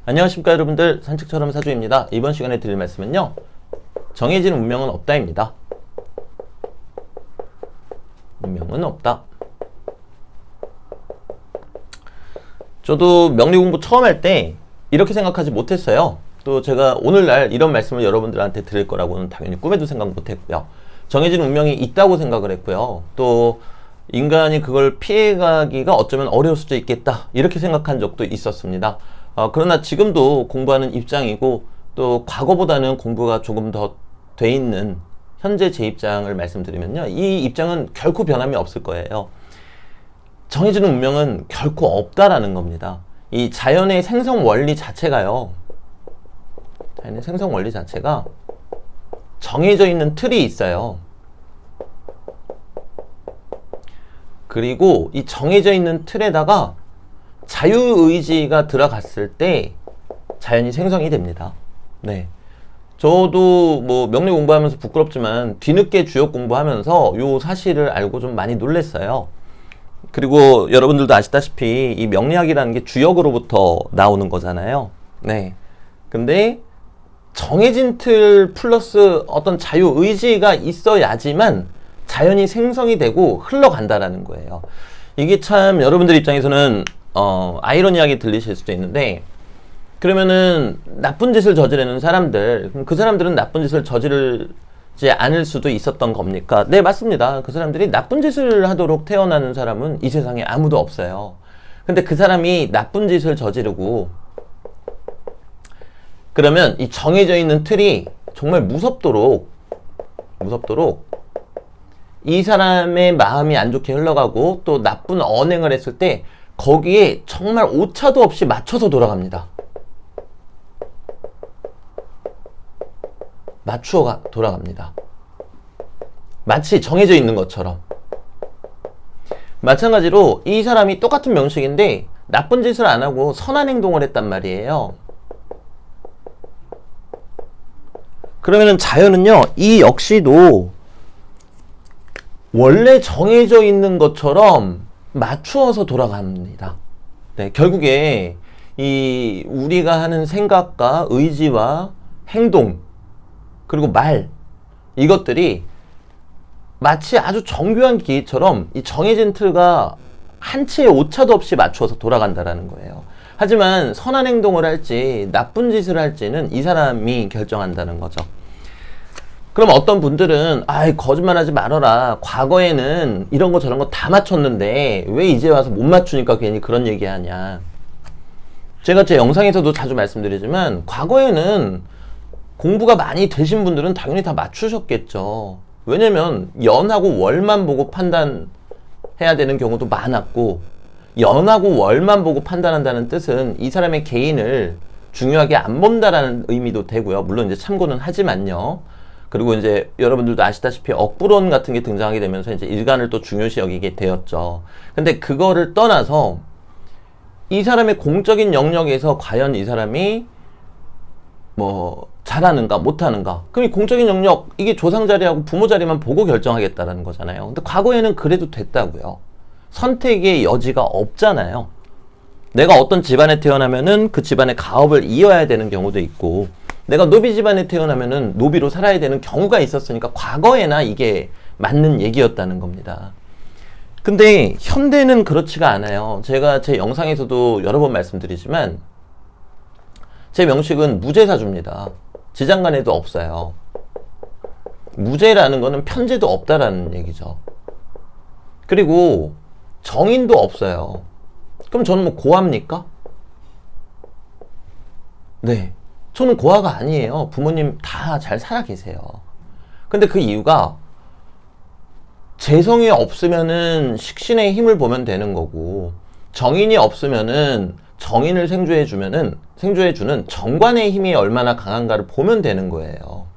안녕하십니까 여러분들, 산책처럼 사주입니다. 이번 시간에 드릴 말씀은요, 정해진 운명은 없다입니다. 운명은 없다. 저도 명리 공부 처음 할 때 이렇게 생각하지 못했어요. 또 제가 오늘날 이런 말씀을 여러분들한테 드릴 거라고는 당연히 꿈에도 생각 못했고요. 정해진 운명이 있다고 생각을 했고요. 또 인간이 그걸 피해가기가 어쩌면 어려울 수도 있겠다, 이렇게 생각한 적도 있었습니다. 그러나 지금도 공부하는 입장이고, 또 과거보다는 공부가 조금 더 돼 있는 현재 제 입장을 말씀드리면요, 이 입장은 결코 변함이 없을 거예요. 정해지는 운명은 결코 없다라는 겁니다. 이 자연의 생성 원리 자체가요, 자연의 생성 원리 자체가 정해져 있는 틀이 있어요. 그리고 이 정해져 있는 틀에다가 자유의지가 들어갔을 때 자연이 생성이 됩니다. 네. 저도 뭐 명리 공부하면서 부끄럽지만 뒤늦게 주역 공부하면서 요 사실을 알고 좀 많이 놀랐어요. 그리고 여러분들도 아시다시피 이 명리학이라는 게 주역으로부터 나오는 거잖아요. 네. 근데 정해진 틀 플러스 어떤 자유의지가 있어야지만 자연이 생성이 되고 흘러간다라는 거예요. 이게 참 여러분들 입장에서는 아이러니하게 들리실 수도 있는데, 그러면은 나쁜 짓을 저지르는 사람들, 그럼 그 사람들은 나쁜 짓을 저지르지 않을 수도 있었던 겁니까? 네, 맞습니다. 그 사람들이 나쁜 짓을 하도록 태어나는 사람은 이 세상에 아무도 없어요. 근데 그 사람이 나쁜 짓을 저지르고, 그러면 이 정해져 있는 틀이 정말 무섭도록 이 사람의 마음이 안 좋게 흘러가고 또 나쁜 언행을 했을 때 거기에 정말 오차도 없이 맞춰서 돌아갑니다. 맞추어 돌아갑니다. 마치 정해져 있는 것처럼. 마찬가지로 이 사람이 똑같은 명식인데 나쁜 짓을 안 하고 선한 행동을 했단 말이에요. 그러면은 자연은요, 이 역시도 원래 정해져 있는 것처럼 맞추어서 돌아갑니다. 네, 결국에 이 우리가 하는 생각과 의지와 행동, 그리고 말, 이것들이 마치 아주 정교한 기계처럼 이 정해진 틀과 한 치의 오차도 없이 맞추어서 돌아간다라는 거예요. 하지만 선한 행동을 할지 나쁜 짓을 할지는 이 사람이 결정한다는 거죠. 그럼 어떤 분들은 거짓말하지 말아라, 과거에는 이런 거 저런 거 다 맞췄는데 왜 이제 와서 못 맞추니까 괜히 그런 얘기하냐. 제가 제 영상에서도 자주 말씀드리지만, 과거에는 공부가 많이 되신 분들은 당연히 다 맞추셨겠죠. 왜냐면 연하고 월만 보고 판단해야 되는 경우도 많았고, 연하고 월만 보고 판단한다는 뜻은 이 사람의 개인을 중요하게 안 본다라는 의미도 되고요. 물론 이제 참고는 하지만요. 그리고 이제 여러분들도 아시다시피 억부론 같은 게 등장하게 되면서 이제 일간을 또 중요시 여기게 되었죠. 근데 그거를 떠나서 이 사람의 공적인 영역에서 과연 이 사람이 뭐 잘하는가 못하는가, 그럼 이 공적인 영역, 이게 조상 자리하고 부모 자리만 보고 결정하겠다라는 거잖아요. 근데 과거에는 그래도 됐다고요. 선택의 여지가 없잖아요. 내가 어떤 집안에 태어나면은 그 집안의 가업을 이어야 되는 경우도 있고, 내가 노비 집안에 태어나면은 노비로 살아야 되는 경우가 있었으니까 과거에나 이게 맞는 얘기였다는 겁니다. 근데 현대는 그렇지가 않아요. 제가 제 영상에서도 여러 번 말씀드리지만, 제 명식은 무죄사주입니다. 지장간에도 없어요. 무죄라는 거는 편제도 없다라는 얘기죠. 그리고 정인도 없어요. 그럼 저는 뭐 고아입니까? 네, 저는 고아가 아니에요. 부모님 다 잘 살아 계세요. 근데 그 이유가, 재성이 없으면은 식신의 힘을 보면 되는 거고, 정인이 없으면은 정인을 생조해주는 정관의 힘이 얼마나 강한가를 보면 되는 거예요.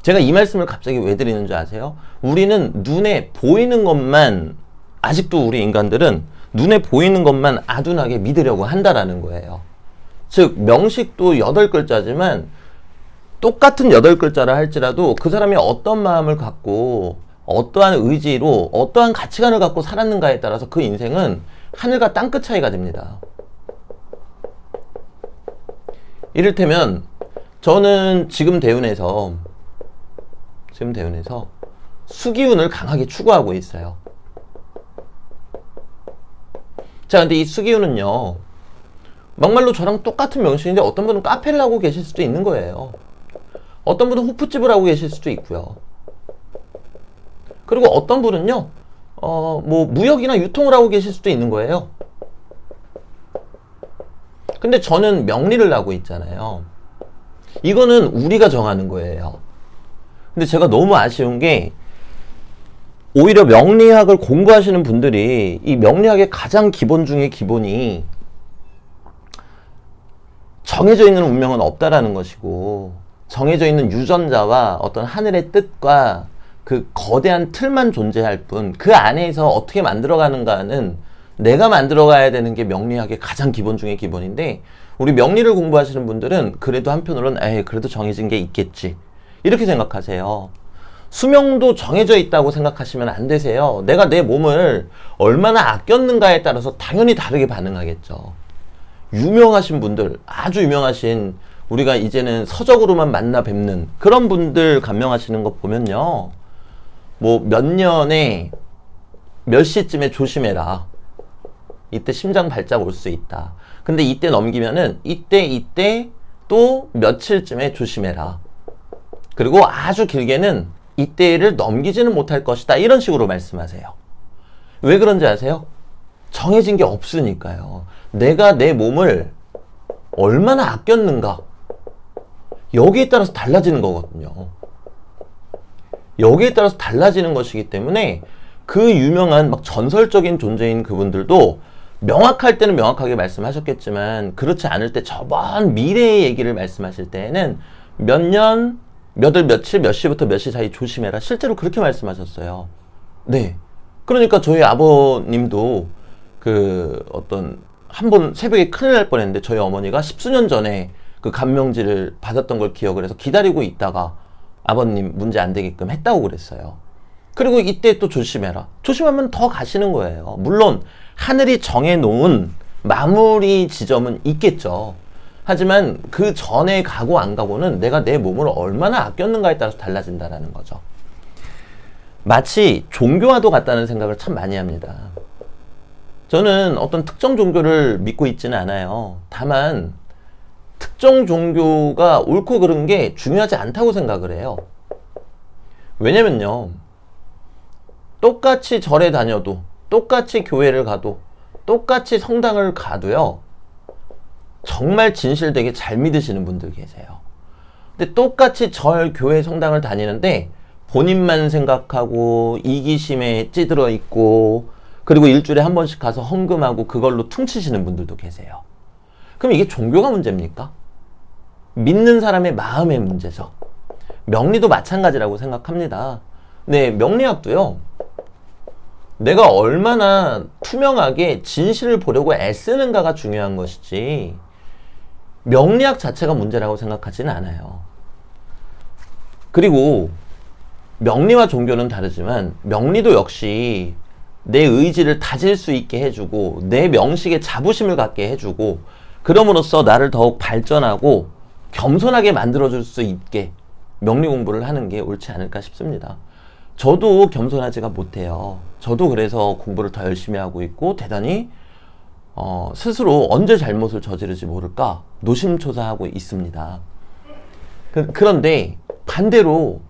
제가 이 말씀을 갑자기 왜 드리는 줄 아세요? 우리는 눈에 보이는 것만, 아직도 우리 인간들은 눈에 보이는 것만 아둔하게 믿으려고 한다라는 거예요. 즉, 명식도 8글자지만 똑같은 8글자라 할지라도 그 사람이 어떤 마음을 갖고 어떠한 의지로 어떠한 가치관을 갖고 살았는가에 따라서 그 인생은 하늘과 땅끝 차이가 됩니다. 이를테면 저는 지금 대운에서 수기운을 강하게 추구하고 있어요. 자, 근데 이 수기운은요, 막말로 저랑 똑같은 명칭인데 어떤 분은 카페를 하고 계실 수도 있는 거예요. 어떤 분은 호프집을 하고 계실 수도 있고요. 그리고 어떤 분은요, 뭐 무역이나 유통을 하고 계실 수도 있는 거예요. 근데 저는 명리를 하고 있잖아요. 이거는 우리가 정하는 거예요. 근데 제가 너무 아쉬운 게 오히려 명리학을 공부하시는 분들이 이 명리학의 가장 기본 중에 기본이 정해져 있는 운명은 없다라는 것이고, 정해져 있는 유전자와 어떤 하늘의 뜻과 그 거대한 틀만 존재할 뿐, 그 안에서 어떻게 만들어가는가는 내가 만들어가야 되는 게 명리학의 가장 기본 중에 기본인데, 우리 명리를 공부하시는 분들은 그래도 한편으로는 에이, 그래도 정해진 게 있겠지, 이렇게 생각하세요. 수명도 정해져 있다고 생각하시면 안 되세요. 내가 내 몸을 얼마나 아꼈는가에 따라서 당연히 다르게 반응하겠죠. 유명하신 분들, 아주 유명하신, 우리가 이제는 서적으로만 만나 뵙는 그런 분들 감명하시는 거 보면요, 뭐 몇 년에 몇 시쯤에 조심해라, 이때 심장 발작 올 수 있다, 근데 이때 넘기면은 이때 또 며칠쯤에 조심해라, 그리고 아주 길게는 이때를 넘기지는 못할 것이다, 이런 식으로 말씀하세요. 왜 그런지 아세요? 정해진 게 없으니까요. 내가 내 몸을 얼마나 아꼈는가, 여기에 따라서 달라지는 거거든요. 여기에 따라서 달라지는 것이기 때문에 그 유명한 막 전설적인 존재인 그분들도 명확할 때는 명확하게 말씀하셨겠지만, 그렇지 않을 때 저번 미래의 얘기를 말씀하실 때에는 몇 년, 몇 월, 며칠, 몇 시부터 몇 시 사이 조심해라, 실제로 그렇게 말씀하셨어요. 네. 그러니까 저희 아버님도 한 번 새벽에 큰일 날 뻔했는데, 저희 어머니가 십수년 전에 그 간명지를 받았던 걸 기억을 해서 기다리고 있다가 아버님 문제 안 되게끔 했다고 그랬어요. 그리고 이때 또 조심해라. 조심하면 더 가시는 거예요. 물론 하늘이 정해놓은 마무리 지점은 있겠죠. 하지만 그 전에 가고 안 가고는 내가 내 몸을 얼마나 아꼈는가에 따라서 달라진다라는 거죠. 마치 종교와도 같다는 생각을 참 많이 합니다. 저는 어떤 특정 종교를 믿고 있지는 않아요. 다만 특정 종교가 옳고 그른 게 중요하지 않다고 생각을 해요. 왜냐면요, 똑같이 절에 다녀도, 똑같이 교회를 가도, 똑같이 성당을 가도요, 정말 진실되게 잘 믿으시는 분들 계세요. 근데 똑같이 절, 교회, 성당을 다니는데 본인만 생각하고 이기심에 찌들어 있고, 그리고 일주일에 한 번씩 가서 헌금하고 그걸로 퉁치시는 분들도 계세요. 그럼 이게 종교가 문제입니까? 믿는 사람의 마음의 문제죠. 명리도 마찬가지라고 생각합니다. 네, 명리학도요, 내가 얼마나 투명하게 진실을 보려고 애쓰는가가 중요한 것이지, 명리학 자체가 문제라고 생각하지는 않아요. 그리고 명리와 종교는 다르지만 명리도 역시 내 의지를 다질 수 있게 해주고, 내 명식에 자부심을 갖게 해주고, 그럼으로써 나를 더욱 발전하고 겸손하게 만들어줄 수 있게 명리 공부를 하는 게 옳지 않을까 싶습니다. 저도 겸손하지가 못해요. 저도 그래서 공부를 더 열심히 하고 있고, 대단히 스스로 언제 잘못을 저지르지 모를까 노심초사하고 있습니다. 그런데 반대로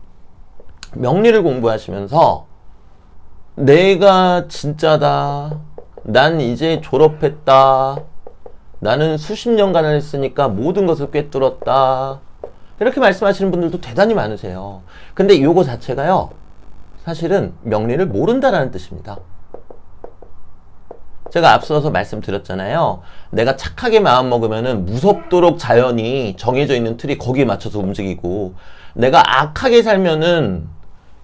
명리를 공부하시면서 내가 진짜다, 난 이제 졸업했다, 나는 수십 년간을 했으니까 모든 것을 꿰뚫었다, 이렇게 말씀하시는 분들도 대단히 많으세요. 근데 요거 자체가요, 사실은 명리를 모른다라는 뜻입니다. 제가 앞서서 말씀드렸잖아요. 내가 착하게 마음먹으면은 무섭도록 자연이 정해져 있는 틀이 거기에 맞춰서 움직이고, 내가 악하게 살면은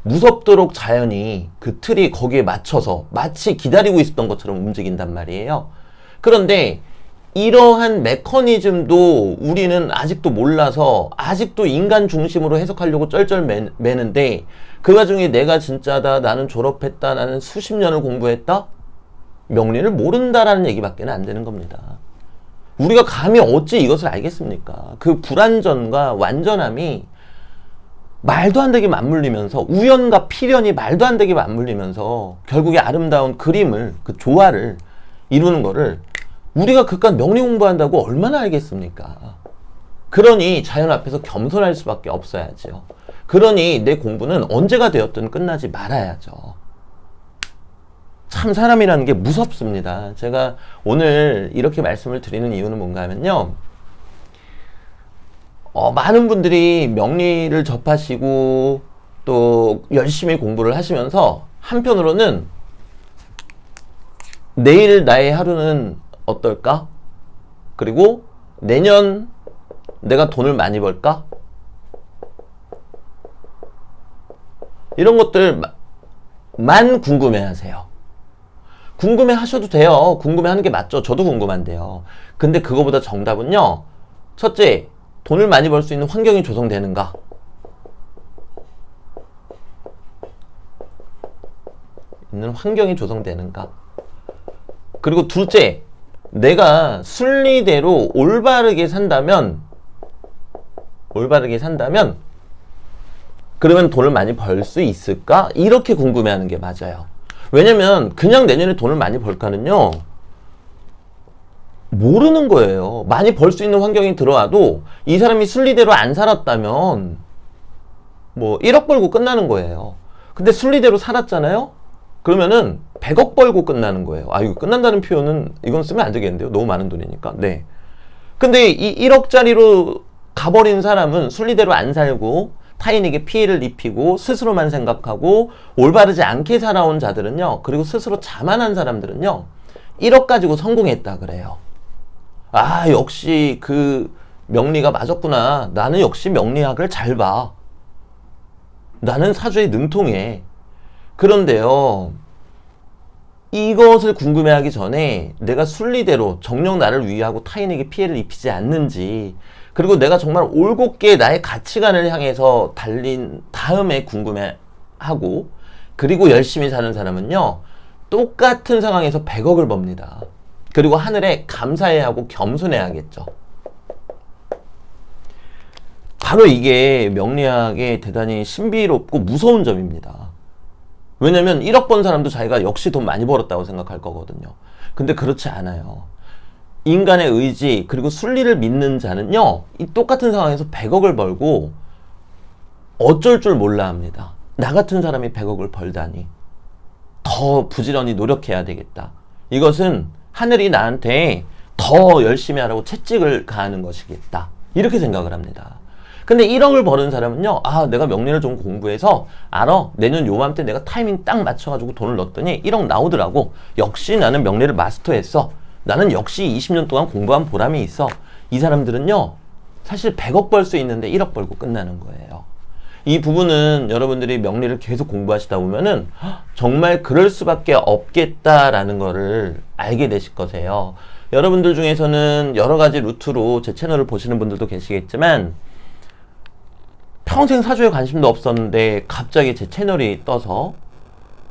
무섭도록 자연이 그 틀이 거기에 맞춰서 마치 기다리고 있었던 것처럼 움직인단 말이에요. 그런데 이러한 메커니즘도 우리는 아직도 몰라서 아직도 인간 중심으로 해석하려고 쩔쩔 매는데, 그 와중에 내가 진짜다, 나는 졸업했다, 나는 수십 년을 공부했다, 명리를 모른다라는 얘기밖에 안 되는 겁니다. 우리가 감히 어찌 이것을 알겠습니까? 그 불완전과 완전함이 말도 안 되게 맞물리면서, 우연과 필연이 말도 안 되게 맞물리면서 결국에 아름다운 그림을, 그 조화를 이루는 거를 우리가 그깟 명리 공부한다고 얼마나 알겠습니까? 그러니 자연 앞에서 겸손할 수밖에 없어야죠. 그러니 내 공부는 언제가 되었든 끝나지 말아야죠. 참 사람이라는 게 무섭습니다. 제가 오늘 이렇게 말씀을 드리는 이유는 뭔가 하면요, 많은 분들이 명리를 접하시고 또 열심히 공부를 하시면서 한편으로는 내일 나의 하루는 어떨까? 그리고 내년 내가 돈을 많이 벌까? 이런 것들만 궁금해 하세요. 궁금해 하셔도 돼요. 궁금해 하는 게 맞죠. 저도 궁금한데요. 근데 그거보다 정답은요, 첫째, 돈을 많이 벌 수 있는 환경이 조성되는가? 있는 환경이 조성되는가? 그리고 둘째, 내가 순리대로 올바르게 산다면 그러면 돈을 많이 벌 수 있을까? 이렇게 궁금해하는 게 맞아요. 왜냐면 그냥 내년에 돈을 많이 벌까는요, 모르는 거예요. 많이 벌 수 있는 환경이 들어와도 이 사람이 순리대로 안 살았다면 뭐 1억 벌고 끝나는 거예요. 근데 순리대로 살았잖아요? 그러면은 100억 벌고 끝나는 거예요. 아, 이거 끝난다는 표현은 이건 쓰면 안 되겠는데요. 너무 많은 돈이니까. 네. 근데 이 1억짜리로 가버린 사람은 순리대로 안 살고 타인에게 피해를 입히고 스스로만 생각하고 올바르지 않게 살아온 자들은요, 그리고 스스로 자만한 사람들은요, 1억 가지고 성공했다 그래요. 아, 역시 그 명리가 맞았구나. 나는 역시 명리학을 잘 봐. 나는 사주에 능통해. 그런데요, 이것을 궁금해하기 전에 내가 순리대로 정녕 나를 위하고 타인에게 피해를 입히지 않는지, 그리고 내가 정말 올곧게 나의 가치관을 향해서 달린 다음에 궁금해하고, 그리고 열심히 사는 사람은요, 똑같은 상황에서 100억을 법니다. 그리고 하늘에 감사해야 하고 겸손해야겠죠. 바로 이게 명리학의 대단히 신비롭고 무서운 점입니다. 왜냐면 1억 번 사람도 자기가 역시 돈 많이 벌었다고 생각할 거거든요. 근데 그렇지 않아요. 인간의 의지 그리고 순리를 믿는 자는요, 이 똑같은 상황에서 100억을 벌고 어쩔 줄 몰라 합니다. 나 같은 사람이 100억을 벌다니. 더 부지런히 노력해야 되겠다. 이것은 하늘이 나한테 더 열심히 하라고 채찍을 가하는 것이겠다. 이렇게 생각을 합니다. 근데 1억을 버는 사람은요, 아, 내가 명리를 좀 공부해서 알아. 내년 요맘때 내가 타이밍 딱 맞춰가지고 돈을 넣었더니 1억 나오더라고. 역시 나는 명리를 마스터했어. 나는 역시 20년 동안 공부한 보람이 있어. 이 사람들은요, 사실 100억 벌 수 있는데 1억 벌고 끝나는 거예요. 이 부분은 여러분들이 명리를 계속 공부하시다 보면은 정말 그럴 수밖에 없겠다라는 거를 알게 되실 거세요. 여러분들 중에서는 여러 가지 루트로 제 채널을 보시는 분들도 계시겠지만, 평생 사주에 관심도 없었는데 갑자기 제 채널이 떠서,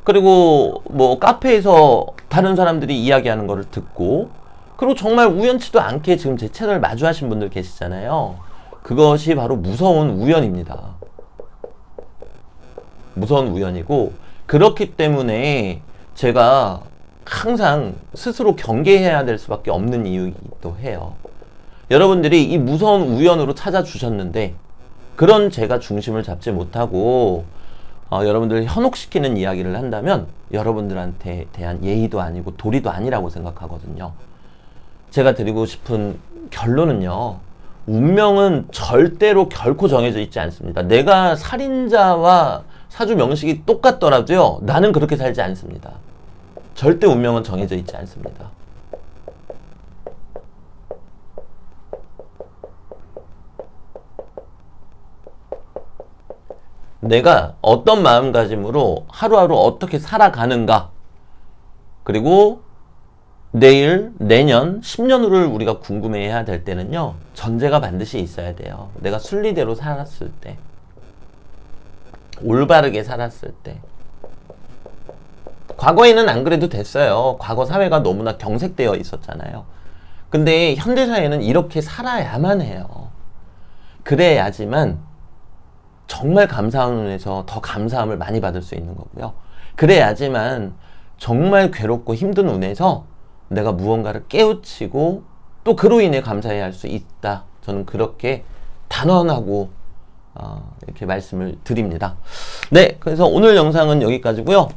그리고 뭐 카페에서 다른 사람들이 이야기하는 거를 듣고, 그리고 정말 우연치도 않게 지금 제 채널 마주하신 분들 계시잖아요. 그것이 바로 무서운 우연입니다. 무서운 우연이고, 그렇기 때문에 제가 항상 스스로 경계해야 될 수밖에 없는 이유이기도 해요. 여러분들이 이 무서운 우연으로 찾아주셨는데 그런 제가 중심을 잡지 못하고 여러분들을 현혹시키는 이야기를 한다면 여러분들한테 대한 예의도 아니고 도리도 아니라고 생각하거든요. 제가 드리고 싶은 결론은요, 운명은 절대로 결코 정해져 있지 않습니다. 내가 살인자와 사주 명식이 똑같더라도요, 나는 그렇게 살지 않습니다. 절대 운명은 정해져 있지 않습니다. 내가 어떤 마음가짐으로 하루하루 어떻게 살아가는가, 그리고 내일, 내년, 10년 후를 우리가 궁금해해야 될 때는요, 전제가 반드시 있어야 돼요. 내가 순리대로 살았을 때, 올바르게 살았을 때. 과거에는 안 그래도 됐어요. 과거 사회가 너무나 경색되어 있었잖아요. 근데 현대사회는 이렇게 살아야만 해요. 그래야지만 정말 감사한 눈에서 더 감사함을 많이 받을 수 있는 거고요. 그래야지만 정말 괴롭고 힘든 운에서 내가 무언가를 깨우치고 또 그로 인해 감사해야 할 수 있다. 저는 그렇게 단언하고 이렇게 말씀을 드립니다. 네, 그래서 오늘 영상은 여기까지고요.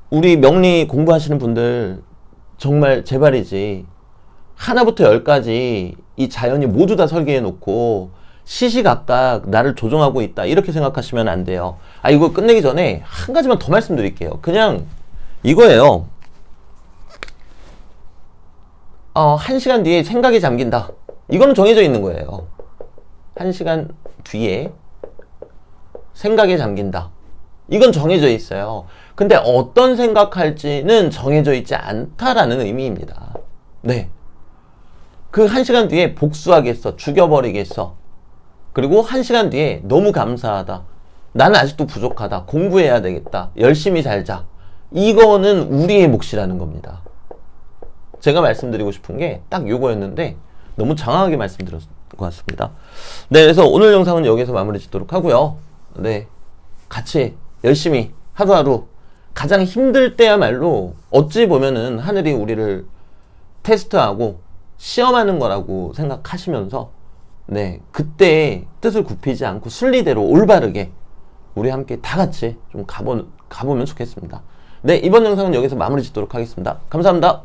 우리 명리 공부하시는 분들 정말 제발이지 하나부터 열까지 이 자연이 모두 다 설계해 놓고 시시각각 나를 조종하고 있다 이렇게 생각하시면 안 돼요. 이거 끝내기 전에 한 가지만 더 말씀드릴게요. 그냥 이거예요. 1시간 뒤에 생각이 잠긴다. 이거는 정해져 있는 거예요. 1시간 뒤에 생각에 잠긴다. 이건 정해져 있어요. 근데 어떤 생각할지는 정해져 있지 않다라는 의미입니다. 네. 그 1시간 뒤에 복수하겠어. 죽여버리겠어. 그리고 1시간 뒤에 너무 감사하다. 나는 아직도 부족하다. 공부해야 되겠다. 열심히 살자. 이거는 우리의 몫이라는 겁니다. 제가 말씀드리고 싶은 게 딱 요거였는데 너무 장황하게 말씀드렸을 것 같습니다. 네, 그래서 오늘 영상은 여기서 마무리 짓도록 하고요. 네, 같이 열심히 하루하루 가장 힘들 때야말로 어찌 보면은 하늘이 우리를 테스트하고 시험하는 거라고 생각하시면서 네, 그때 뜻을 굽히지 않고 순리대로 올바르게 우리 함께 다 같이 좀 가보면 좋겠습니다. 네, 이번 영상은 여기서 마무리 짓도록 하겠습니다. 감사합니다.